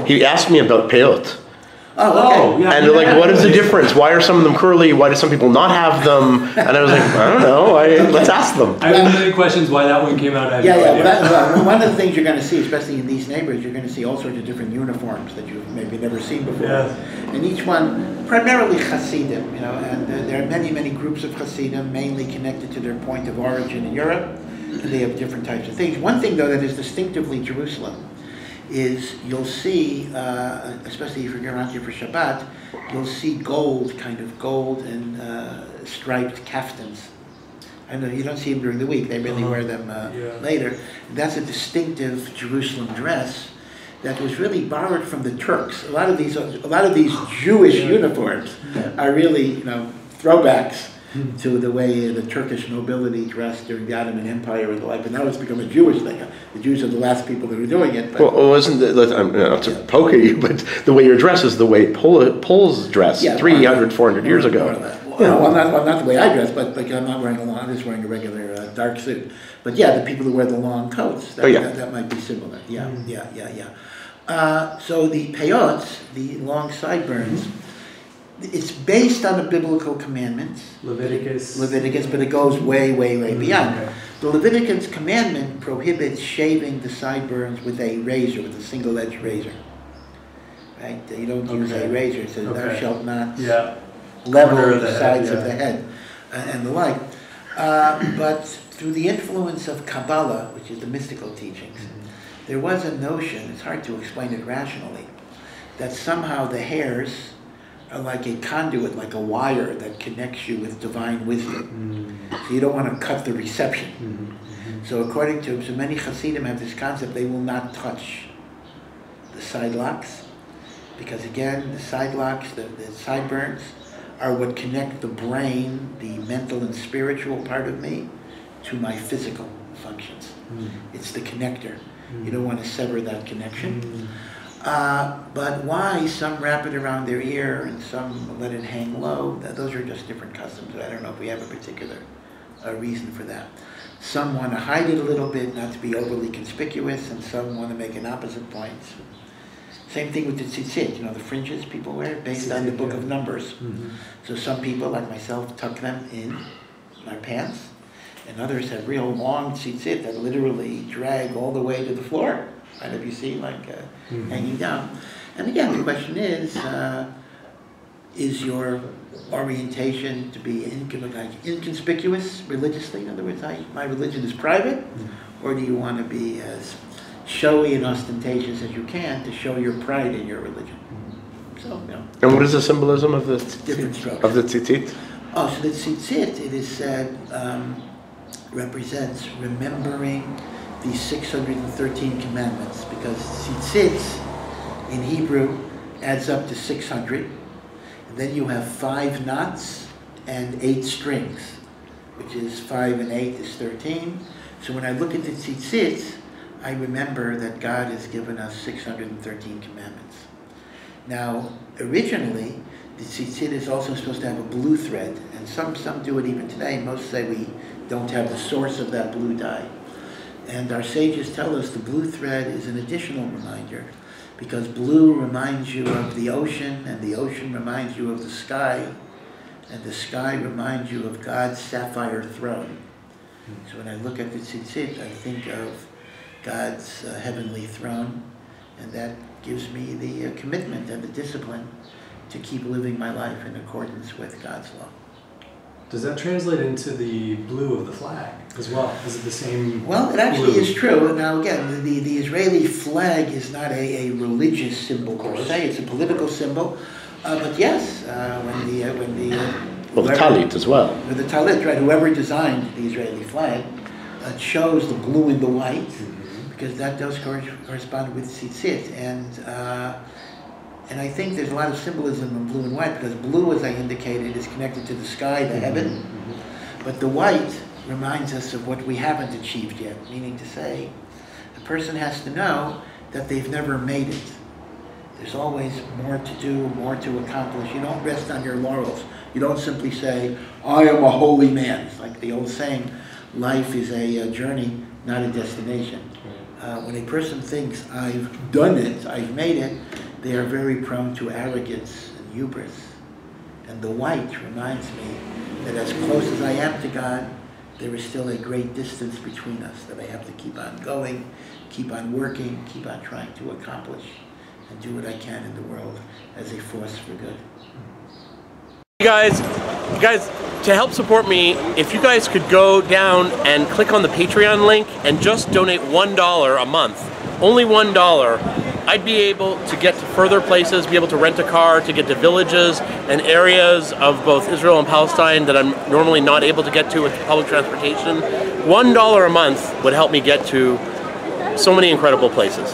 he asked me about payot. Oh, okay. Yeah, and they're like, what is the difference? Why are some of them curly? Why do some people not have them? And I was like, I don't know. Let's ask them. I have many questions why that one came out. One of the things you're going to see, especially in these neighborhoods, you're going to see all sorts of different uniforms that you've maybe never seen before. Yes. And each one, primarily Hasidim, and there are many, many groups of Hasidim, mainly connected to their point of origin in Europe, and they have different types of things. One thing, though, that is distinctively Jerusalem is you'll see, especially if you're around here for Shabbat, you'll see gold and striped kaftans. I know you don't see them during the week; they really wear them later. That's a distinctive Jerusalem dress that was really borrowed from the Turks. A lot of these Jewish uniforms are really, throwbacks to the way the Turkish nobility dressed during the Ottoman Empire and the like. But now it's become a Jewish thing. The Jews are the last people that are doing it. But wasn't it, not to poke at you, but the way you're dressed is the way Poles dressed 300, 400 years ago. Well, not the way I dress, but I'm not wearing I'm just wearing a regular dark suit. But yeah, the people who wear the long coats, that might be similar. So the payot, the long sideburns, it's based on a biblical commandment, Leviticus, but it goes way, way, way beyond. Okay. The Leviticus commandment prohibits shaving the sideburns with a razor, with a single-edged razor. Right? You don't use a razor. It says, thou shalt not level the sides of the head, and the like. But through the influence of Kabbalah, which is the mystical teachings, there was a notion, it's hard to explain it rationally, that somehow the hairs are like a conduit, like a wire that connects you with divine wisdom. So you don't want to cut the reception. So according to so many Hasidim have this concept, they will not touch the side locks, because again, the side locks, the sideburns, are what connect the brain, the mental and spiritual part of me, to my physical functions. It's the connector. You don't want to sever that connection. But why some wrap it around their ear and some let it hang low, those are just different customs. I don't know if we have a particular reason for that. Some want to hide it a little bit, not to be overly conspicuous, and some want to make an opposite point. Same thing with the tzitzit, the fringes people wear, based on the Book of Numbers. So some people, like myself, tuck them in my pants, and others have real long tzitzit that literally drag all the way to the floor. Right, if you see, hanging down. And again, the question is your orientation to be inconspicuous religiously? In other words, my religion is private, or do you want to be as showy and ostentatious as you can to show your pride in your religion? So, And what is the symbolism of the different strokes of the tzitzit? Oh, so the tzitzit, it is said, represents remembering the 613 commandments, because tzitzit in Hebrew adds up to 600. And then you have 5 knots and 8 strings, which is 5 and 8 is 13. So when I look at the tzitzit, I remember that God has given us 613 commandments. Now, originally, the tzitzit is also supposed to have a blue thread, and some do it even today. Most say we don't have the source of that blue dye. And our sages tell us the blue thread is an additional reminder, because blue reminds you of the ocean, and the ocean reminds you of the sky, and the sky reminds you of God's sapphire throne. So when I look at the tzitzit, I think of God's heavenly throne, and that gives me the commitment and the discipline to keep living my life in accordance with God's law. Does that translate into the blue of the flag as well? Is it the same? Well, it actually is true. Now, again, the Israeli flag is not a religious symbol per se; it's a political symbol. But yes, well, the talit as well. With the talit, right? Whoever designed the Israeli flag chose the blue and the white, because that does correspond with tzitzit, and I think there's a lot of symbolism in blue and white, because blue, as I indicated, is connected to the sky, the heaven, but the white reminds us of what we haven't achieved yet, meaning to say, a person has to know that they've never made it. There's always more to do, more to accomplish. You don't rest on your laurels. You don't simply say, I am a holy man. It's like the old saying, life is a journey, not a destination. When a person thinks I've done it, I've made it, they are very prone to arrogance and hubris. And the white reminds me that as close as I am to God, there is still a great distance between us, that I have to keep on going, keep on working, keep on trying to accomplish, and do what I can in the world as a force for good. You guys, to help support me, if you guys could go down and click on the Patreon link and just donate $1 a month, only $1, I'd be able to get to further places, be able to rent a car, to get to villages and areas of both Israel and Palestine that I'm normally not able to get to with public transportation. $1 a month would help me get to so many incredible places.